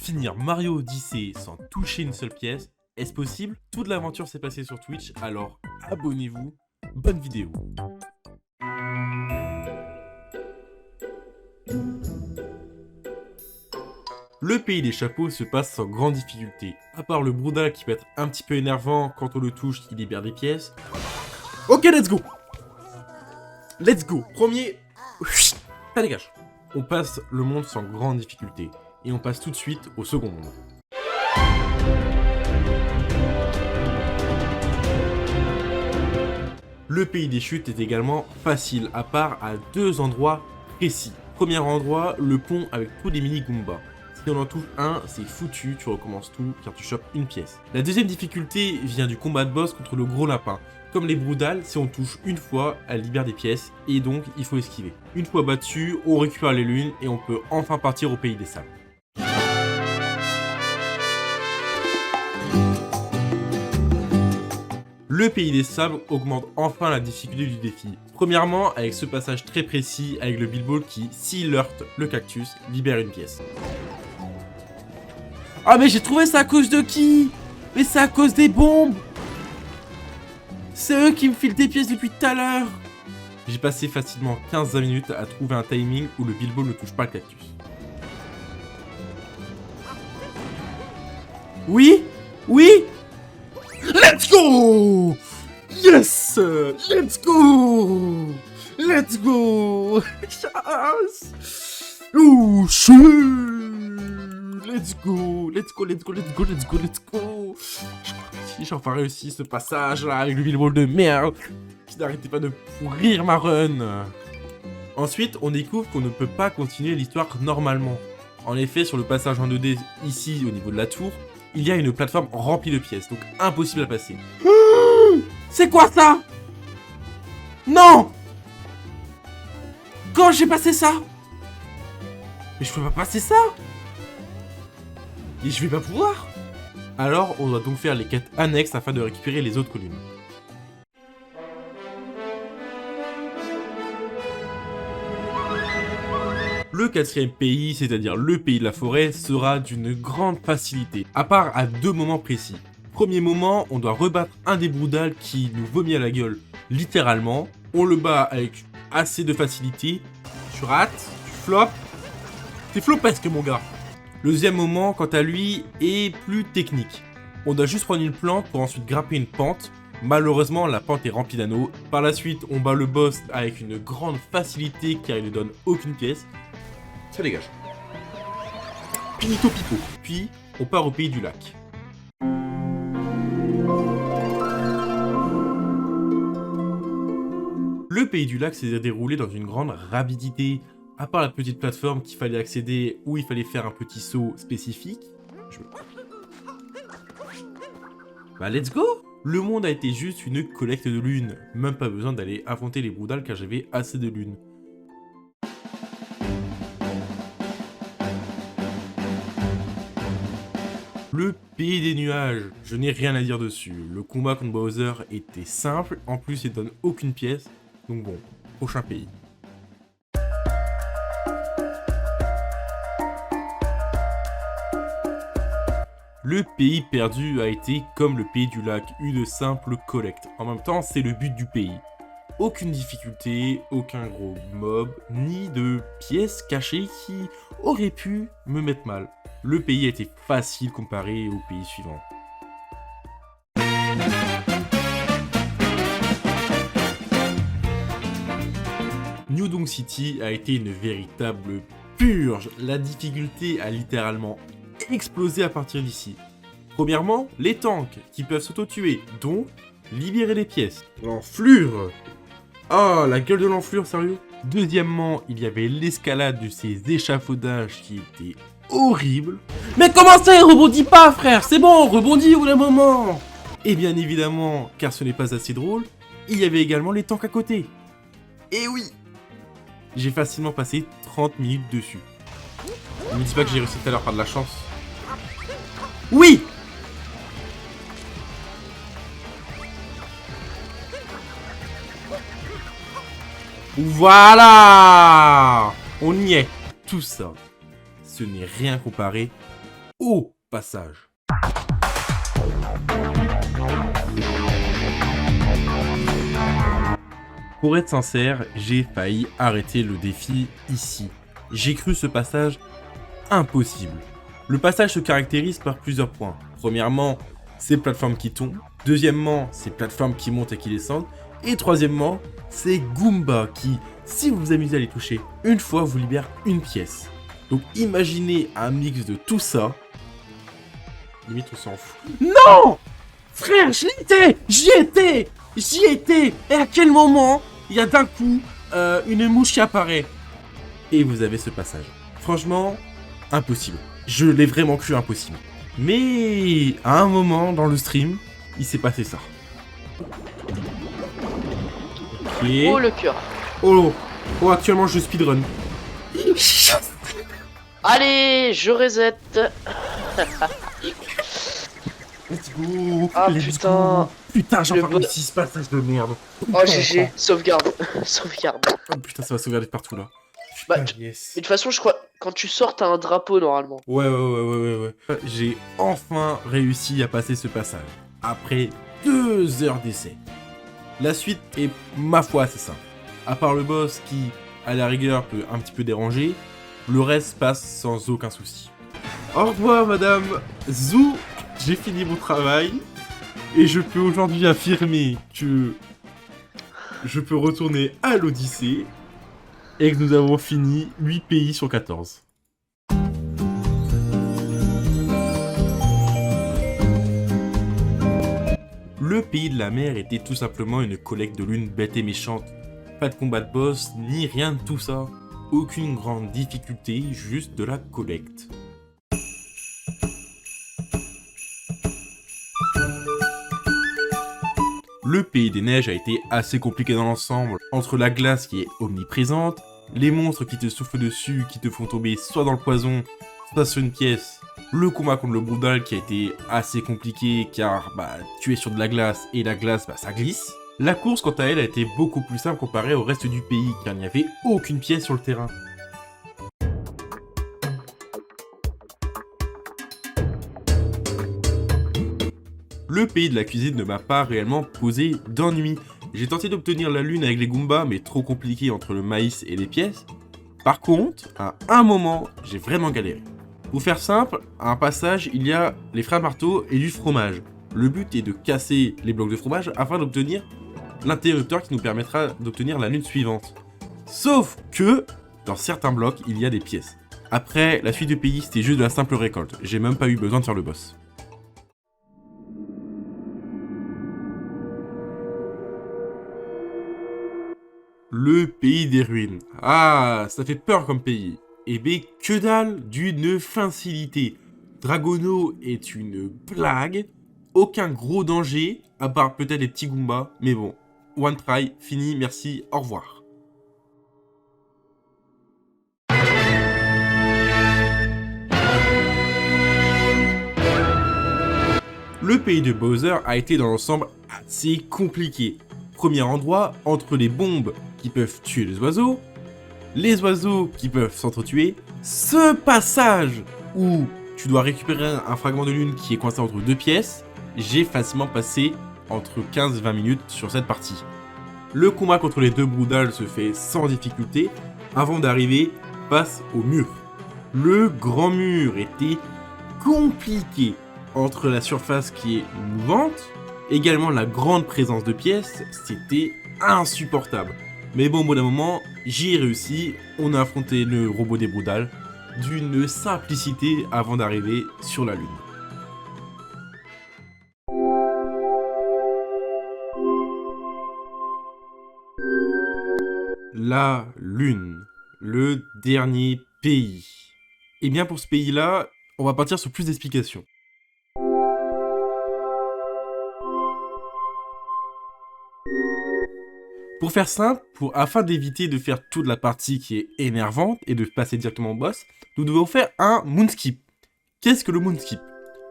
Finir Mario Odyssey sans toucher une seule pièce, est-ce possible? Toute l'aventure s'est passée sur Twitch, alors abonnez-vous, bonne vidéo. Le pays des chapeaux se passe sans grande difficulté, à part le Broodal qui peut être un petit peu énervant quand on le touche, il libère des pièces. Ok, let's go! Let's go! Premier... Ça dégage. On passe le monde sans grande difficulté, et on passe tout de suite au second monde. Le pays des chutes est également facile, à part à deux endroits précis. Premier endroit, le pont avec tous les mini Goombas. Si on en touche un, c'est foutu, tu recommences tout car tu chopes une pièce. La deuxième difficulté vient du combat de boss contre le gros lapin. Comme les Broodal, si on touche une fois, elle libère des pièces et donc il faut esquiver. Une fois battu, on récupère les lunes et on peut enfin partir au pays des sables. Le pays des sables augmente enfin la difficulté du défi. Premièrement, avec ce passage très précis avec le Bilbo qui, s'il heurte le cactus, libère une pièce. Ah mais j'ai trouvé ça à cause de qui? Mais c'est à cause des bombes! C'est eux qui me filent des pièces depuis tout à l'heure! J'ai passé facilement 15-20 minutes à trouver un timing où le Bilbo ne touche pas le cactus. Oui? Oui? Let's go! Yes! Let's go! Let's go! Yes! Oh, shit! Let's go! Let's go, let's go, let's go, let's go, let's go! J'ai enfin réussi ce passage là avec le Bilbo de merde qui n'arrêtait pas de pourrir ma run. Ensuite, on découvre qu'on ne peut pas continuer l'histoire normalement. En effet, sur le passage en 2D ici au niveau de la tour, il y a une plateforme remplie de pièces, donc impossible à passer. C'est quoi ça? Non! Quand j'ai passé ça? Mais je peux pas passer ça? Et je vais pas pouvoir? Alors, on doit donc faire les quêtes annexes afin de récupérer les autres colonnes. Le quatrième pays, c'est-à-dire le pays de la forêt, sera d'une grande facilité, à part à deux moments précis. Premier moment, on doit rebattre un des Broodal qui nous vomit à la gueule, littéralement. On le bat avec assez de facilité. Tu rates, tu flops. T'es flopesque mon gars. Le deuxième moment, quant à lui, est plus technique. On doit juste prendre une plante pour ensuite grimper une pente. Malheureusement, la pente est remplie d'anneaux. Par la suite, on bat le boss avec une grande facilité car il ne donne aucune pièce. Ça dégage. Pinito pipo. Puis, on part au pays du lac. Le pays du lac s'est déroulé dans une grande rapidité. À part la petite plateforme qu'il fallait accéder où il fallait faire un petit saut spécifique. Bah let's go! Le monde a été juste une collecte de lunes. Même pas besoin d'aller affronter les Broodal car j'avais assez de lunes. Le pays des nuages, je n'ai rien à dire dessus. Le combat contre Bowser était simple, en plus il donne aucune pièce. Donc bon, prochain pays. Le pays perdu a été comme le pays du lac, une simple collecte. En même temps, c'est le but du pays. Aucune difficulté, aucun gros mob, ni de pièces cachées qui auraient pu me mettre mal. Le pays a été facile comparé au pays suivant. New Donk City a été une véritable purge. La difficulté a littéralement explosé à partir d'ici. Premièrement, les tanks qui peuvent s'auto-tuer, donc libérer les pièces. L'enflure! Ah, la gueule de l'enflure, sérieux? Deuxièmement, il y avait l'escalade de ces échafaudages qui était horrible. Mais comment ça, il rebondit pas, frère? C'est bon, rebondis au bout d'un moment! Et bien évidemment, car ce n'est pas assez drôle, il y avait également les tanks à côté. Et oui! J'ai facilement passé 30 minutes dessus. Ne me dis pas que j'ai réussi tout à l'heure par de la chance. Oui! Voilà! On y est. Tout ça, ce n'est rien comparé au passage. Pour être sincère, j'ai failli arrêter le défi ici. J'ai cru ce passage impossible. Le passage se caractérise par plusieurs points. Premièrement, ces plateformes qui tombent. Deuxièmement, ces plateformes qui montent et qui descendent. Et troisièmement, ces Goombas qui, si vous vous amusez à les toucher, une fois vous libèrent une pièce. Donc imaginez un mix de tout ça. Limite on s'en fout. Non! Frère, j'y étais. Et à quel moment, il y a d'un coup une mouche qui apparaît. Et vous avez ce passage. Franchement, impossible. Je l'ai vraiment cru impossible. Mais à un moment dans le stream, il s'est passé ça. Ok. Oh le cœur. Oh, actuellement je speedrun. Allez, je reset. Let's go. Ah let's putain. go. Putain, j'ai Le encore réussi ce passage de merde. Oh GG, sauvegarde. Sauvegarde. Oh putain, ça va sauvegarder partout là. Bah, Putain, yes. Mais de toute façon, je crois, quand tu sors, t'as un drapeau normalement. Ouais. J'ai enfin réussi à passer ce passage. Après 2 heures d'essai. La suite est, ma foi, assez simple. À part le boss qui, à la rigueur, peut un petit peu déranger, le reste passe sans aucun souci. Au revoir, madame Zou. J'ai fini mon travail. Et je peux aujourd'hui affirmer que je peux retourner à l'Odyssée. Et que nous avons fini 8 pays sur 14. Le pays de la mer était tout simplement une collecte de lune bête et méchante. Pas de combat de boss, ni rien de tout ça. Aucune grande difficulté, juste de la collecte. Le pays des neiges a été assez compliqué dans l'ensemble, entre la glace qui est omniprésente, les monstres qui te soufflent dessus, qui te font tomber soit dans le poison, soit sur une pièce, le combat contre le Broodal qui a été assez compliqué car tu es sur de la glace et la glace ça glisse. La course quant à elle a été beaucoup plus simple comparée au reste du pays car il n'y avait aucune pièce sur le terrain. Le pays de la cuisine ne m'a pas réellement posé d'ennui. J'ai tenté d'obtenir la lune avec les Goombas, mais trop compliqué entre le maïs et les pièces. Par contre, à un moment, j'ai vraiment galéré. Pour faire simple, à un passage, il y a les freins marteau et du fromage. Le but est de casser les blocs de fromage afin d'obtenir l'interrupteur qui nous permettra d'obtenir la lune suivante. Sauf que, dans certains blocs, il y a des pièces. Après, la suite du pays, c'était juste de la simple récolte. J'ai même pas eu besoin de faire le boss. Le pays des ruines. Ah, ça fait peur comme pays. Eh ben, que dalle d'une facilité. Dragono est une blague. Aucun gros danger, à part peut-être les petits Goombas. Mais bon, one try, fini, merci, au revoir. Le pays de Bowser a été dans l'ensemble assez compliqué. Premier endroit, entre les bombes qui peuvent tuer les oiseaux qui peuvent s'entretuer, ce passage où tu dois récupérer un fragment de lune qui est coincé entre 2 pièces, j'ai facilement passé entre 15 et 20 minutes sur cette partie. Le combat contre les 2 Broodals se fait sans difficulté avant d'arriver face au mur. Le grand mur était compliqué entre la surface qui est mouvante, également la grande présence de pièces, c'était insupportable. Mais bon, au bout d'un moment, j'y ai réussi, on a affronté le robot des Broodals d'une simplicité avant d'arriver sur la lune. La lune, le dernier pays. Et bien pour ce pays-là, on va partir sur plus d'explications. Pour faire simple, afin d'éviter de faire toute la partie qui est énervante et de passer directement au boss, nous devons faire un moonskip. Qu'est-ce que le moonskip?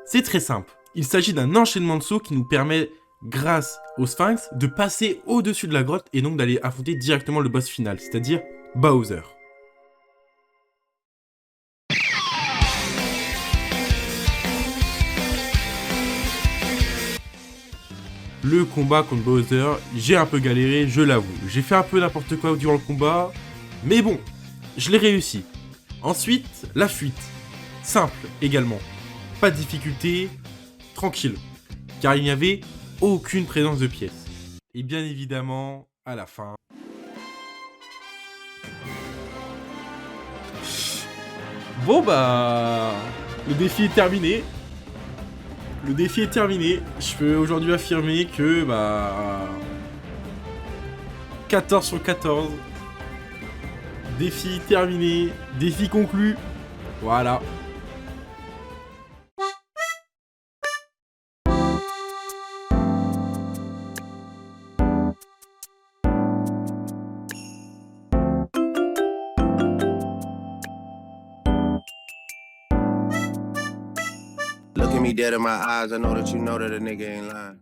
C'est très simple. Il s'agit d'un enchaînement de sauts qui nous permet, grâce au Sphinx, de passer au-dessus de la grotte et donc d'aller affronter directement le boss final, c'est-à-dire Bowser. le combat contre Bowser, j'ai un peu galéré, je l'avoue. J'ai fait un peu n'importe quoi durant le combat, mais bon, je l'ai réussi. Ensuite, la fuite. Simple également. Pas de difficulté, tranquille. Car il n'y avait aucune présence de pièces. Et bien évidemment, à la fin... Bon bah... Le défi est terminé. Le défi est terminé. Je peux aujourd'hui affirmer que bah... 14 sur 14. Défi terminé. Défi conclu. Voilà. Look at me dead in my eyes, I know that you know that a nigga ain't lying.